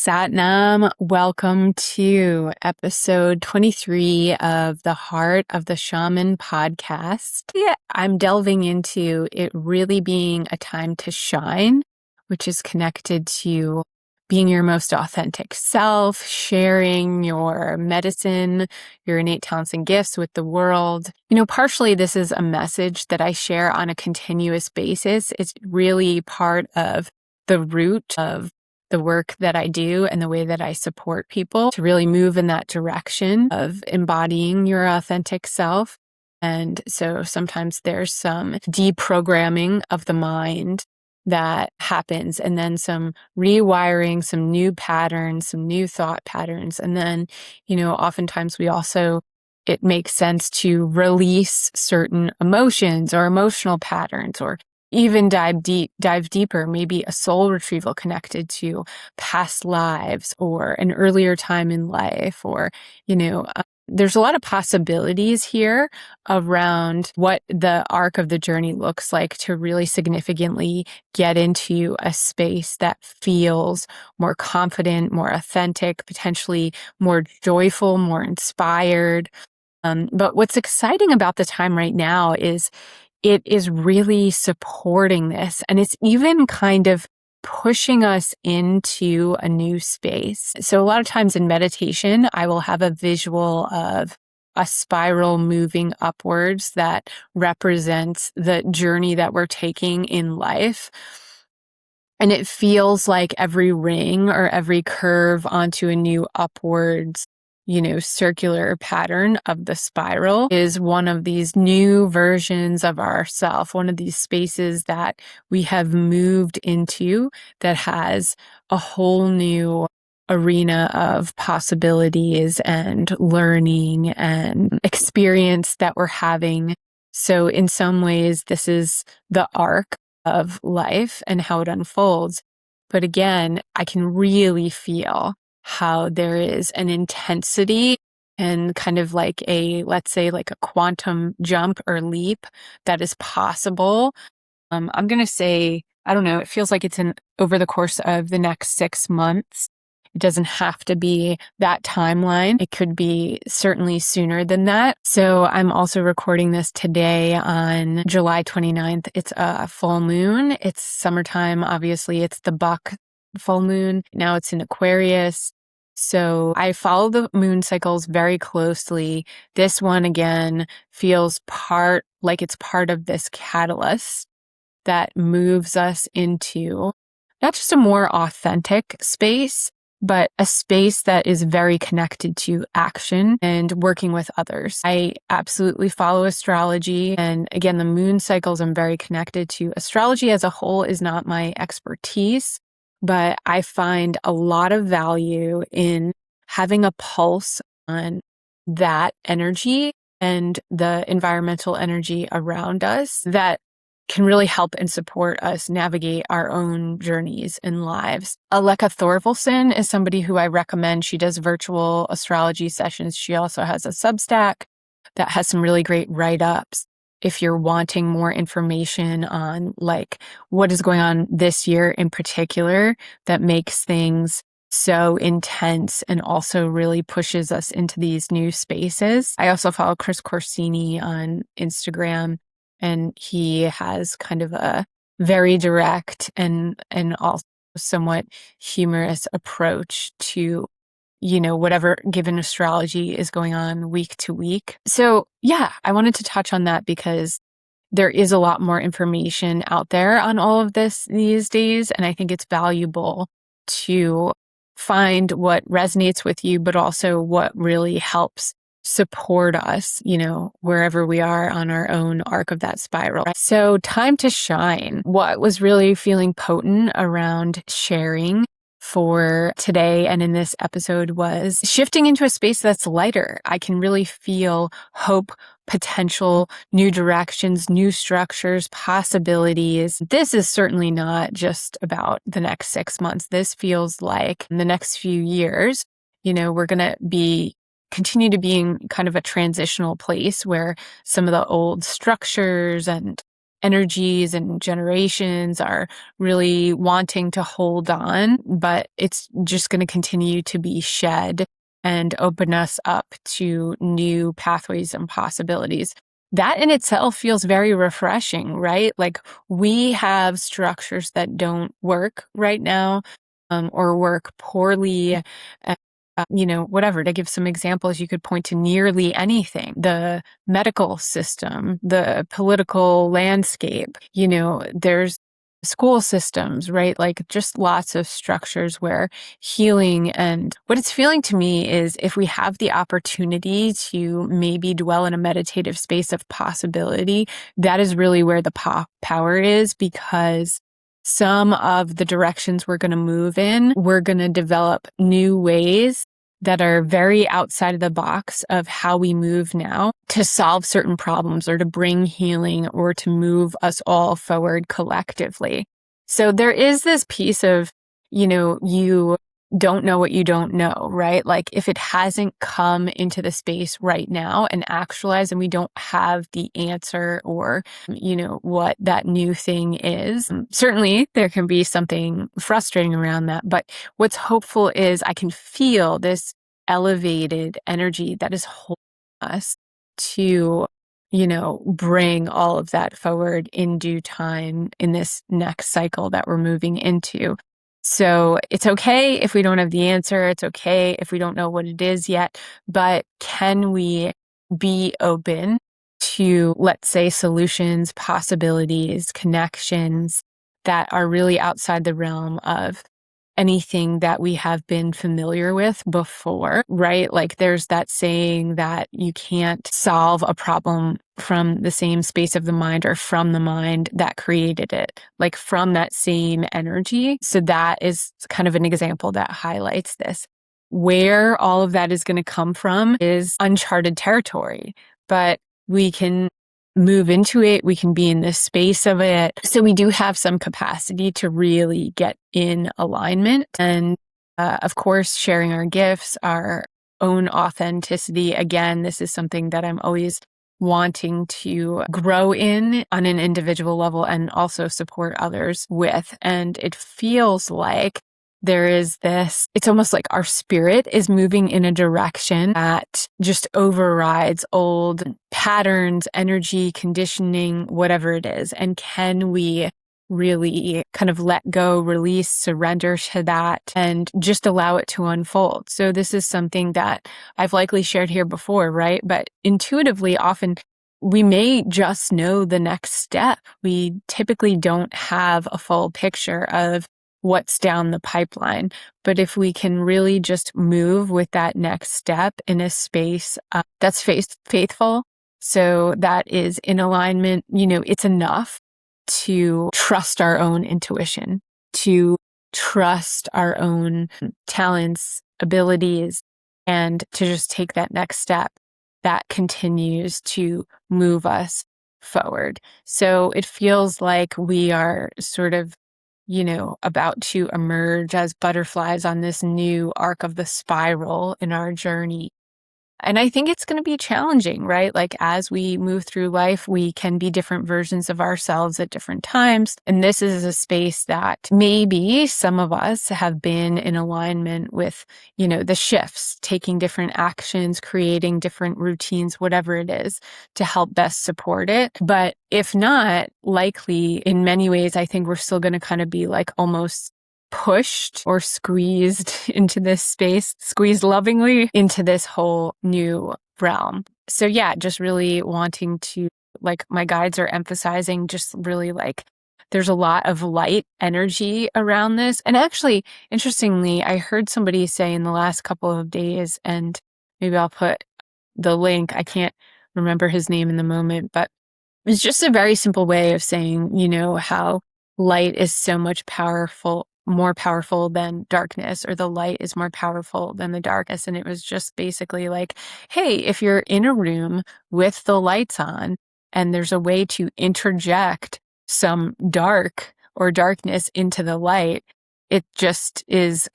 Satnam. Welcome to episode 23 of the Heart of the Shaman podcast. Yeah, I'm delving into it really being a time to shine, which is connected to being your most authentic self, sharing your medicine, your innate talents and gifts with the world. Partially this is a message that I share on a continuous basis. It's really part of the root of the work that I do and the way that I support people to really move in that direction of embodying your authentic self. And so sometimes there's some deprogramming of the mind that happens, and then some rewiring, some new patterns, some new thought patterns. And then, oftentimes it makes sense to release certain emotions or emotional patterns, or even dive deeper, maybe a soul retrieval connected to past lives or an earlier time in life, or, there's a lot of possibilities here around what the arc of the journey looks like to really significantly get into a space that feels more confident, more authentic, potentially more joyful, more inspired. But what's exciting about the time right now is it is really supporting this, and it's even kind of pushing us into a new space. So a lot of times in meditation, I will have a visual of a spiral moving upwards that represents the journey that we're taking in life. And it feels like every ring or every curve onto a new upwards circular pattern of the spiral is one of these new versions of ourself, one of these spaces that we have moved into that has a whole new arena of possibilities and learning and experience that we're having. So in some ways, this is the arc of life and how it unfolds. But again, I can really feel how there is an intensity and kind of like let's say like a quantum jump or leap that is possible. I'm going to say, I don't know, it feels like it's over the course of the next 6 months. It doesn't have to be that timeline. It could be certainly sooner than that. So I'm also recording this today on July 29th. It's a full moon. It's summertime. Obviously, it's the buck full moon. Now it's in Aquarius. So I follow the moon cycles very closely. This one, again, feels it's part of this catalyst that moves us into not just a more authentic space, but a space that is very connected to action and working with others. I absolutely follow astrology. And again, the moon cycles I'm very connected to. Astrology as a whole is not my expertise, but I find a lot of value in having a pulse on that energy and the environmental energy around us that can really help and support us navigate our own journeys and lives. Aleka Thorvalson is somebody who I recommend. She does virtual astrology sessions. She also has a Substack that has some really great write-ups. If you're wanting more information on what is going on this year in particular that makes things so intense and also really pushes us into these new spaces. I also follow Chris Corsini on Instagram, and he has kind of a very direct and also somewhat humorous approach to whatever given astrology is going on week to week. So yeah, I wanted to touch on that because there is a lot more information out there on all of this these days. And I think it's valuable to find what resonates with you, but also what really helps support us, wherever we are on our own arc of that spiral. So time to shine. What was really feeling potent around sharing for today and in this episode was shifting into a space that's lighter. I can really feel hope, potential, new directions, new structures, possibilities. This is certainly not just about the next 6 months. This feels like in the next few years, we're going to continue to be in kind of a transitional place where some of the old structures and energies and generations are really wanting to hold on, but it's just going to continue to be shed and open us up to new pathways and possibilities. That in itself feels very refreshing, right? Like we have structures that don't work right now, or work poorly. Whatever. To give some examples, you could point to nearly anything. The medical system, the political landscape, there's school systems, right? Like just lots of structures where healing, and what it's feeling to me is if we have the opportunity to maybe dwell in a meditative space of possibility, that is really where the power is, because some of the directions we're going to move in, we're going to develop new ways that are very outside of the box of how we move now to solve certain problems or to bring healing or to move us all forward collectively. So there is this piece of, you don't know what you don't know, right? Like if it hasn't come into the space right now and actualized, and we don't have the answer or, what that new thing is, certainly there can be something frustrating around that. But what's hopeful is I can feel this elevated energy that is holding us to, bring all of that forward in due time in this next cycle that we're moving into. So it's okay if we don't have the answer. It's okay if we don't know what it is yet, but can we be open to, let's say, solutions, possibilities, connections that are really outside the realm of anything that we have been familiar with before, right? Like there's that saying that you can't solve a problem from the same space of the mind or from the mind that created it, like from that same energy. So that is kind of an example that highlights this. Where all of that is going to come from is uncharted territory, but we can move into it. We can be in the space of it. So we do have some capacity to really get in alignment. And of course, sharing our gifts, our own authenticity. Again, this is something that I'm always wanting to grow in on an individual level and also support others with. And it feels like there is this, it's almost like our spirit is moving in a direction that just overrides old patterns, energy, conditioning, whatever it is. And can we really kind of let go, release, surrender to that, and just allow it to unfold? So this is something that I've likely shared here before, right? But intuitively, often we may just know the next step. We typically don't have a full picture of what's down the pipeline. But if we can really just move with that next step in a space that's faithful, so that is in alignment, it's enough to trust our own intuition, to trust our own talents, abilities, and to just take that next step that continues to move us forward. So it feels like we are sort of about to emerge as butterflies on this new arc of the spiral in our journey. And I think it's going to be challenging, right? Like as we move through life, we can be different versions of ourselves at different times. And this is a space that maybe some of us have been in alignment with, the shifts, taking different actions, creating different routines, whatever it is to help best support it. But if not, likely in many ways, I think we're still going to kind of be like almost pushed or squeezed into this space, squeezed lovingly into this whole new realm. So yeah, just really wanting to, like my guides are emphasizing, just really like there's a lot of light energy around this. And actually, interestingly, I heard somebody say in the last couple of days, and maybe I'll put the link, I can't remember his name in the moment, but it's just a very simple way of saying, how light is so much more powerful than darkness, or the light is more powerful than the darkness. And it was just basically like, hey, if you're in a room with the lights on and there's a way to interject some dark or darkness into the light, it just is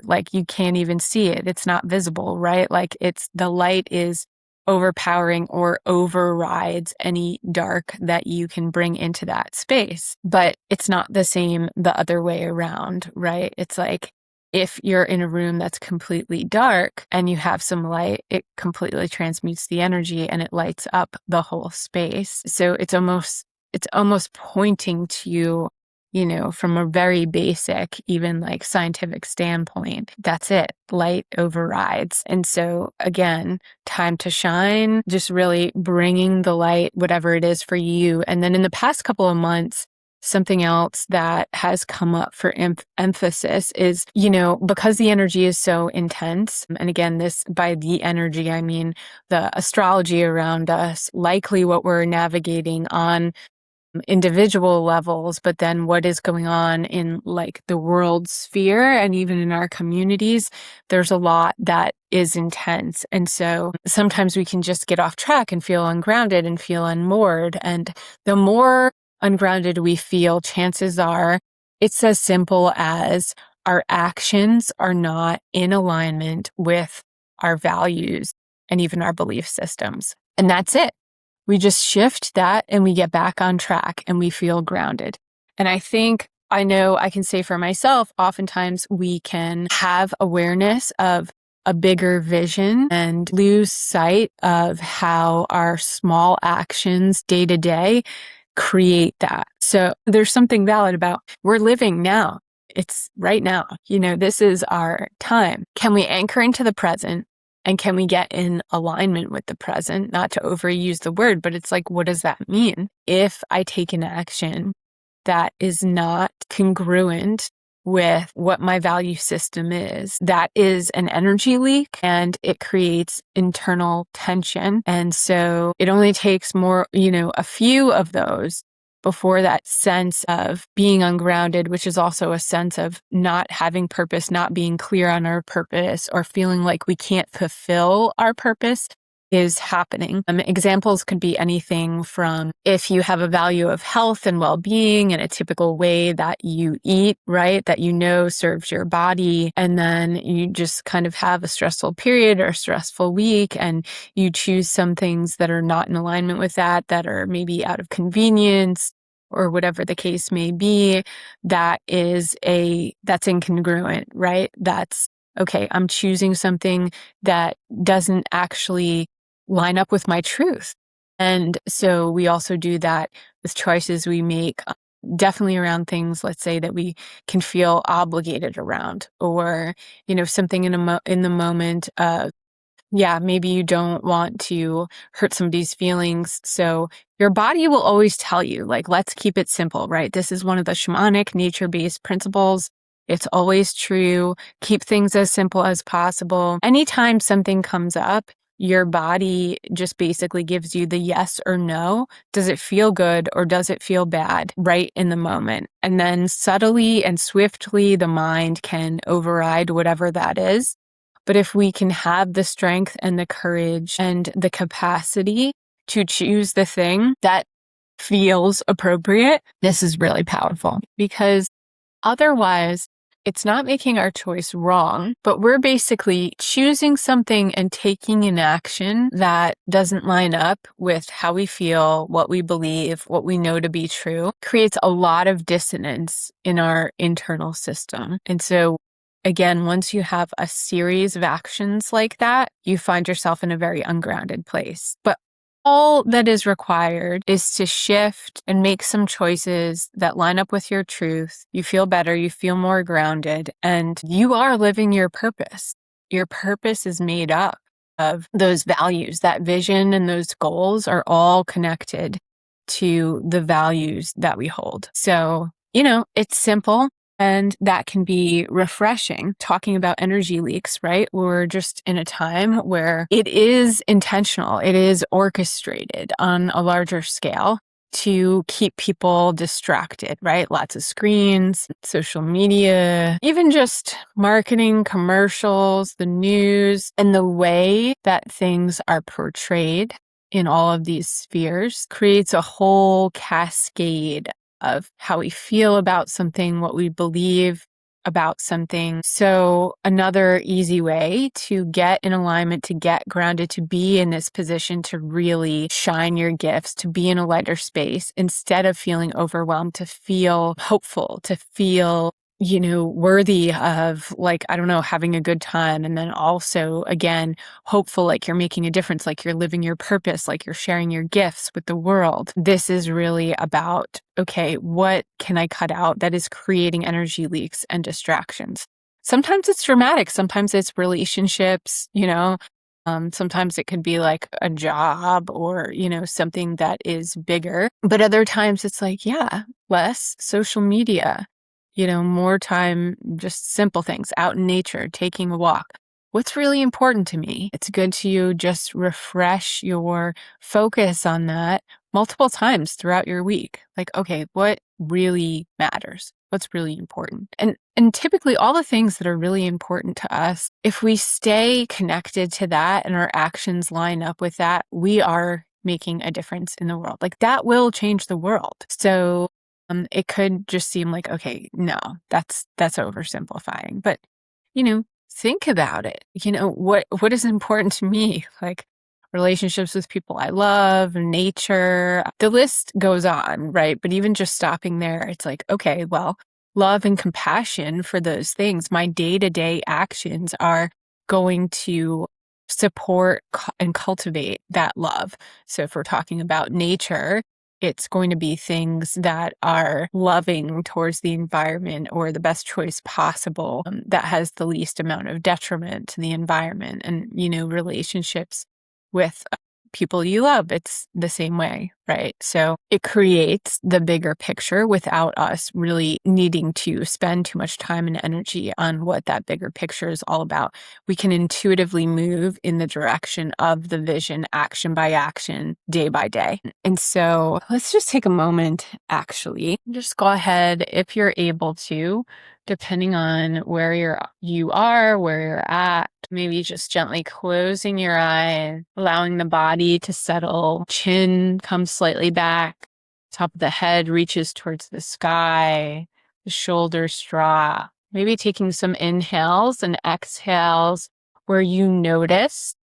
like you can't even see it. It's not visible, right? Like the light is overpowering or overrides any dark that you can bring into that space. But it's not the same the other way around, right? It's like if you're in a room that's completely dark and you have some light, it completely transmutes the energy and it lights up the whole space. So it's almost pointing to, from a very basic, even like scientific standpoint, that's it. Light overrides. And so again, time to shine, just really bringing the light, whatever it is for you. And then in the past couple of months, something else that has come up for emphasis is, because the energy is so intense, and again, this by the energy, I mean the astrology around us, likely what we're navigating on individual levels, but then what is going on in like the world sphere and even in our communities, there's a lot that is intense. And so sometimes we can just get off track and feel ungrounded and feel unmoored. And the more ungrounded we feel, chances are it's as simple as our actions are not in alignment with our values and even our belief systems. And that's it. We just shift that and we get back on track and we feel grounded. And I know I can say for myself, oftentimes we can have awareness of a bigger vision and lose sight of how our small actions day to day create that. So there's something valid about we're living now. It's right now. This is our time. Can we anchor into the present? And can we get in alignment with the present? Not to overuse the word, but it's like, what does that mean? If I take an action that is not congruent with what my value system is, that is an energy leak and it creates internal tension. And so it only takes more, a few of those before that sense of being ungrounded, which is also a sense of not having purpose, not being clear on our purpose, or feeling like we can't fulfill our purpose, is happening. Examples could be anything from if you have a value of health and well-being and a typical way that you eat, right, that serves your body, and then you just kind of have a stressful period or a stressful week, and you choose some things that are not in alignment with that are maybe out of convenience or whatever the case may be, that's incongruent, right? That's, okay, I'm choosing something that doesn't actually line up with my truth. And so we also do that with choices we make, definitely around things, let's say, that we can feel obligated around, or, something in the moment of, maybe you don't want to hurt somebody's feelings. So your body will always tell you, like, let's keep it simple, right? This is one of the shamanic nature-based principles. It's always true. Keep things as simple as possible. Anytime something comes up, your body just basically gives you the yes or no. Does it feel good or does it feel bad right in the moment? And then subtly and swiftly, the mind can override whatever that is. But if we can have the strength and the courage and the capacity to choose the thing that feels appropriate, this is really powerful, because otherwise it's not making our choice wrong, but we're basically choosing something and taking an action that doesn't line up with how we feel, what we believe, what we know to be true. Creates a lot of dissonance in our internal system. And so again, once you have a series of actions like that, you find yourself in a very ungrounded place. But all that is required is to shift and make some choices that line up with your truth. You feel better, you feel more grounded, and you are living your purpose. Your purpose is made up of those values. That vision and those goals are all connected to the values that we hold. So, it's simple. And that can be refreshing. Talking about energy leaks, right? We're just in a time where it is intentional. It is orchestrated on a larger scale to keep people distracted, right? Lots of screens, social media, even just marketing, commercials, the news, and the way that things are portrayed in all of these spheres creates a whole cascade of how we feel about something, what we believe, about something. So another easy way to get in alignment, to get grounded, to be in this position, to really shine your gifts, to be in a lighter space, instead of feeling overwhelmed, to feel hopeful, to feel worthy of, like, I don't know, having a good time. And then also, again, hopeful, like you're making a difference, like you're living your purpose, like you're sharing your gifts with the world. This is really about, okay, what can I cut out that is creating energy leaks and distractions? Sometimes it's dramatic. Sometimes it's relationships, sometimes it could be like a job or, something that is bigger. But other times it's like, yeah, less social media, more time, just simple things, out in nature, taking a walk. What's really important to me? It's good to just refresh your focus on that multiple times throughout your week. Like, okay, what really matters? What's really important? And typically all the things that are really important to us, if we stay connected to that and our actions line up with that, we are making a difference in the world. Like, that will change the world. So it could just seem like, okay, no, that's oversimplifying. But, think about it. What is important to me? Like, relationships with people I love, nature, the list goes on, right? But even just stopping there, it's like, okay, well, love and compassion for those things, my day-to-day actions are going to support and cultivate that love. So if we're talking about nature, it's going to be things that are loving towards the environment, or the best choice possible, that has the least amount of detriment to the environment. And, relationships with people you love, it's the same way, right? So it creates the bigger picture without us really needing to spend too much time and energy on what that bigger picture is all about. We can intuitively move in the direction of the vision, action by action, day by day. And so let's just take a moment, actually. Just go ahead, if you're able to, depending on where you are, where you're at, maybe just gently closing your eyes, allowing the body to settle. Chin comes slightly back, top of the head reaches towards the sky, the shoulders drop. Maybe taking some inhales and exhales where you notice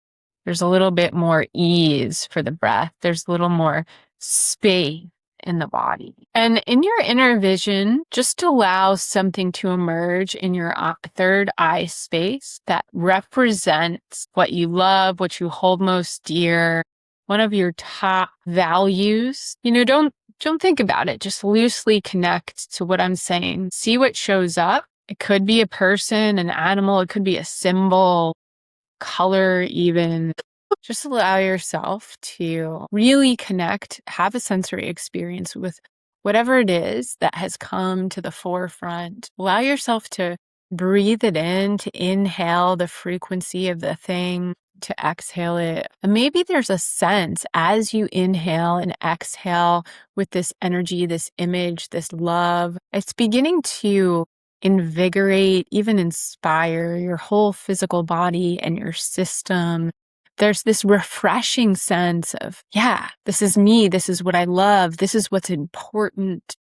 there's a little bit more ease for the breath. There's a little more space in the body. And in your inner vision, just allow something to emerge in your third eye space that represents what you love, what you hold most dear, one of your top values. Don't think about it. Just loosely connect to what I'm saying. See what shows up. It could be a person, an animal, it could be a symbol, color even. Just allow yourself to really connect, have a sensory experience with whatever it is that has come to the forefront. Allow yourself to breathe it in, to inhale the frequency of the thing, to exhale it. And maybe there's a sense as you inhale and exhale with this energy, this image, this love, it's beginning to invigorate, even inspire your whole physical body and your system. There's this refreshing sense of, yeah, this is me. This is what I love. This is what's important.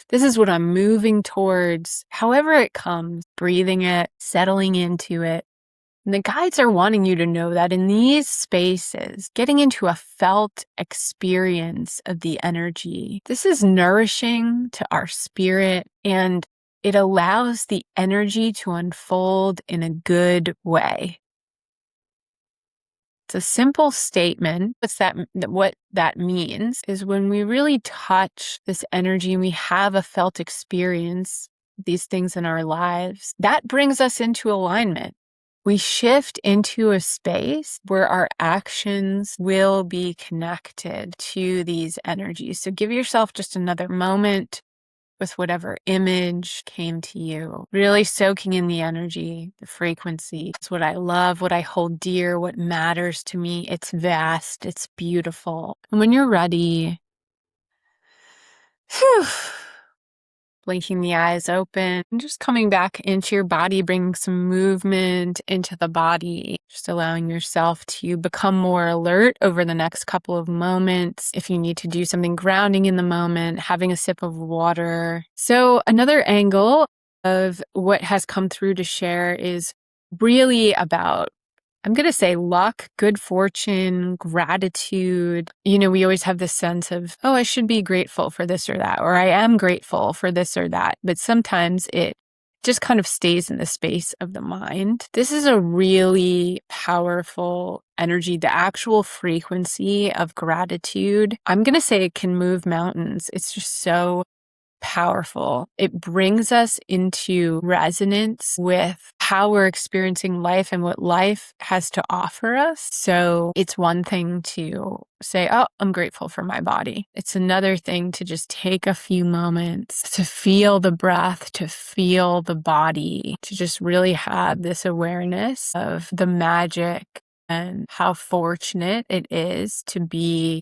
This is what I'm moving towards. However it comes, breathing it, settling into it. And the guides are wanting you to know that in these spaces, getting into a felt experience of the energy, this is nourishing to our spirit, and it allows the energy to unfold in a good way. It's a simple statement. What that means is when we really touch this energy and we have a felt experience, these things in our lives, that brings us into alignment. We shift into a space where our actions will be connected to these energies. So give yourself just another moment with whatever image came to you, really soaking in the energy, the frequency. It's what I love, what I hold dear, what matters to me. It's vast, it's beautiful. And when you're ready, blinking the eyes open, and just coming back into your body, bringing some movement into the body, just allowing yourself to become more alert over the next couple of moments. If you need to do something grounding in the moment, having a sip of water. So another angle of what has come through to share is really about, I'm going to say, luck, good fortune, gratitude. We always have this sense of, oh, I should be grateful for this or that, or I am grateful for this or that. But sometimes it just kind of stays in the space of the mind. This is a really powerful energy. The actual frequency of gratitude, I'm going to say it can move mountains. It's just so powerful. It brings us into resonance with how we're experiencing life and what life has to offer us. So it's one thing to say, oh, I'm grateful for my body. It's another thing to just take a few moments to feel the breath, to feel the body, to just really have this awareness of the magic and how fortunate it is to be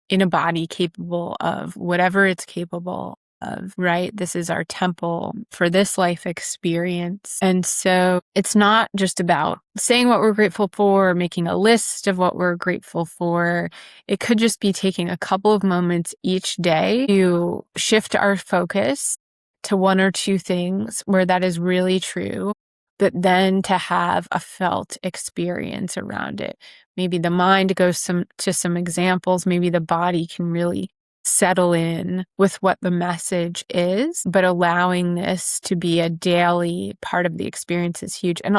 in a body capable of whatever it's capable of, right? This is our temple for this life experience. And so it's not just about saying what we're grateful for, or making a list of what we're grateful for. It could just be taking a couple of moments each day to shift our focus to one or two things where that is really true, but then to have a felt experience around it. Maybe the mind goes to some examples. Maybe the body can really settle in with what the message is, but allowing this to be a daily part of the experience is huge. And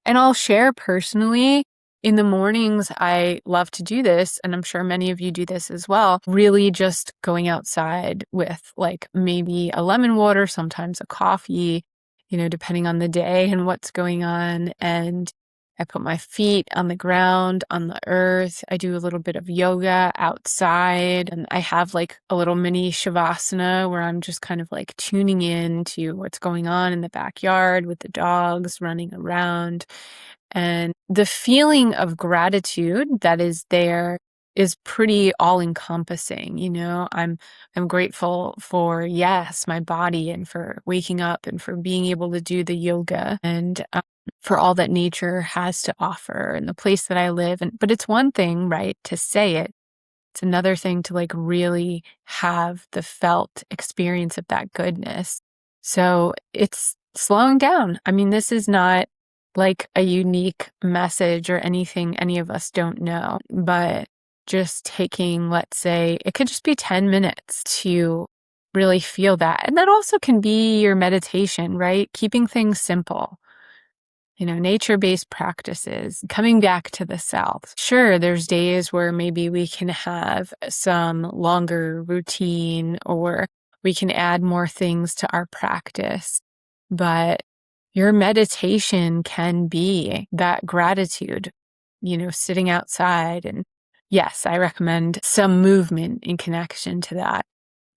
I'll share personally, in the mornings, I love to do this, and I'm sure many of you do this as well, really just going outside with like maybe a lemon water, sometimes a coffee, depending on the day and what's going on. And I put my feet on the ground, on the earth. I do a little bit of yoga outside, and I have like a little mini shavasana where I'm just kind of like tuning in to what's going on in the backyard with the dogs running around. And the feeling of gratitude that is there is pretty all-encompassing. I'm grateful for, yes, my body, and for waking up, and for being able to do the yoga, and for all that nature has to offer, and the place that I live. But it's one thing, right, to say it. It's another thing to like really have the felt experience of that goodness. So it's slowing down. I mean, this is not like a unique message or anything any of us don't know, but just taking, let's say, it could just be 10 minutes to really feel that. And that also can be your meditation, right? Keeping things simple. Nature-based practices, coming back to the self. Sure, there's days where maybe we can have some longer routine, or we can add more things to our practice. But your meditation can be that gratitude, sitting outside. And yes, I recommend some movement in connection to that.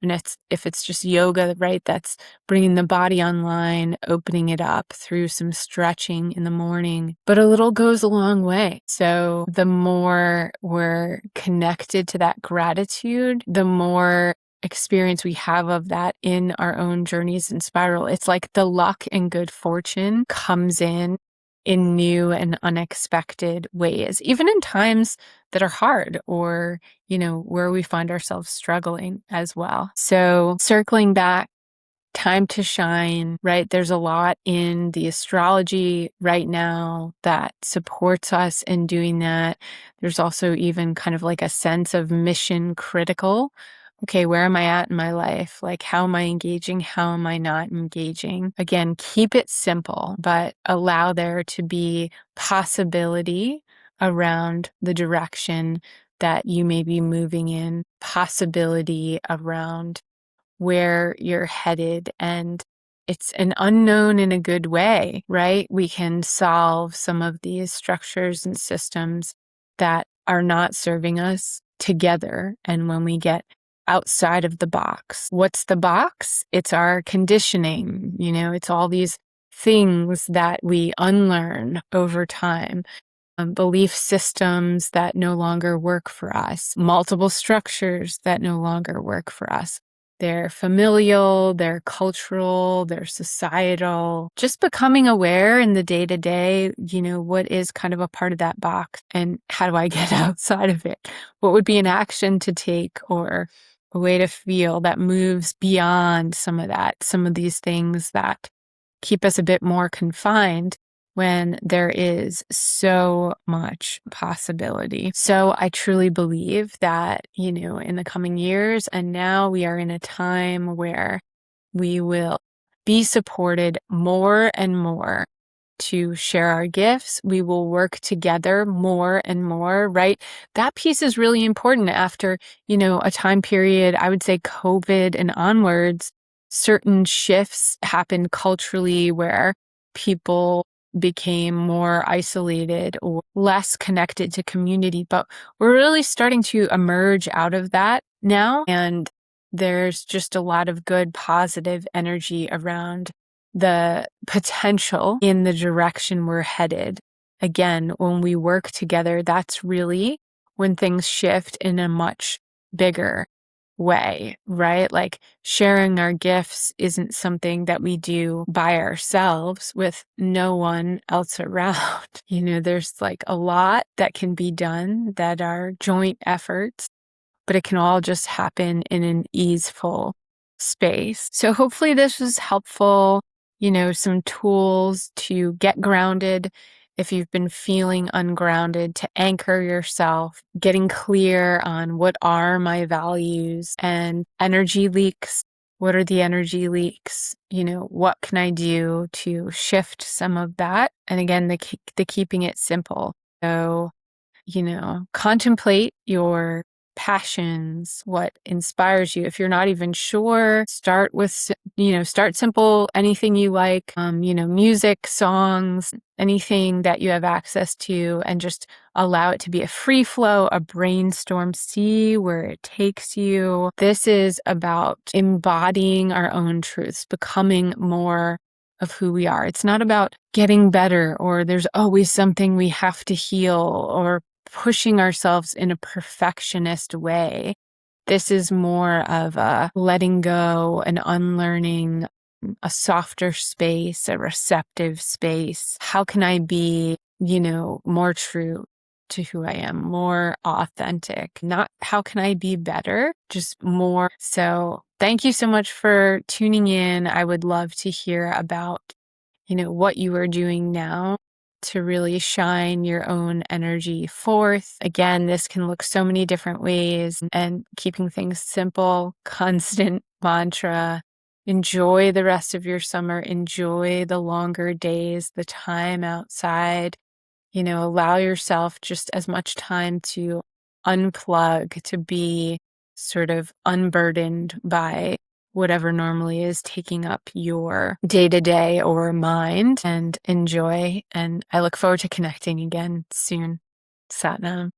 And if it's just yoga, right, that's bringing the body online, opening it up through some stretching in the morning. But a little goes a long way. So the more we're connected to that gratitude, the more experience we have of that in our own journeys and spiral. It's like the luck and good fortune comes in new and unexpected ways, even in times that are hard, or, where we find ourselves struggling as well. So circling back, time to shine, right? There's a lot in the astrology right now that supports us in doing that. There's also even kind of like a sense of mission critical. Okay, where am I at in my life? Like, how am I engaging? How am I not engaging? Again, keep it simple, but allow there to be possibility around the direction that you may be moving in, possibility around where you're headed. And it's an unknown in a good way, right? We can solve some of these structures and systems that are not serving us together. And when we get outside of the box, what's the box? It's our conditioning. It's all these things that we unlearn over time. Belief systems that no longer work for us, multiple structures that no longer work for us. They're familial, they're cultural, they're societal. Just becoming aware in the day-to-day, what is kind of a part of that box, and how do I get outside of it? What would be an action to take, or a way to feel that moves beyond some of that, some of these things that keep us a bit more confined when there is so much possibility. So I truly believe that, in the coming years, and now we are in a time where we will be supported more and more to share our gifts. We will work together more and more, right? That piece is really important after, a time period, I would say COVID and onwards, certain shifts happened culturally where people became more isolated or less connected to community. But we're really starting to emerge out of that now. And there's just a lot of good, positive energy around the potential in the direction we're headed. Again, when we work together, that's really when things shift in a much bigger way, right? Like sharing our gifts isn't something that we do by ourselves with no one else around. There's like a lot that can be done that are joint efforts, but it can all just happen in an easeful space. So hopefully this was helpful, some tools to get grounded if you've been feeling ungrounded, to anchor yourself, getting clear on what are my values and energy leaks. What are the energy leaks? What can I do to shift some of that? And again, the keeping it simple. So, contemplate your passions, what inspires you. If you're not even sure, start simple, anything you like, music, songs, anything that you have access to, and just allow it to be a free flow, a brainstorm, see where it takes you. This is about embodying our own truths, becoming more of who we are. It's not about getting better, or there's always something we have to heal, or pushing ourselves in a perfectionist way. This is more of a letting go, an unlearning, a softer space, a receptive space. How can I be, more true to who I am, more authentic? Not how can I be better, just more. So thank you so much for tuning in. I would love to hear about, what you are doing now to really shine your own energy forth. Again, this can look so many different ways, and keeping things simple, constant mantra. Enjoy the rest of your summer. Enjoy the longer days, the time outside. Allow yourself just as much time to unplug, to be sort of unburdened by whatever normally is taking up your day-to-day or mind, and enjoy. And I look forward to connecting again soon. Satnam.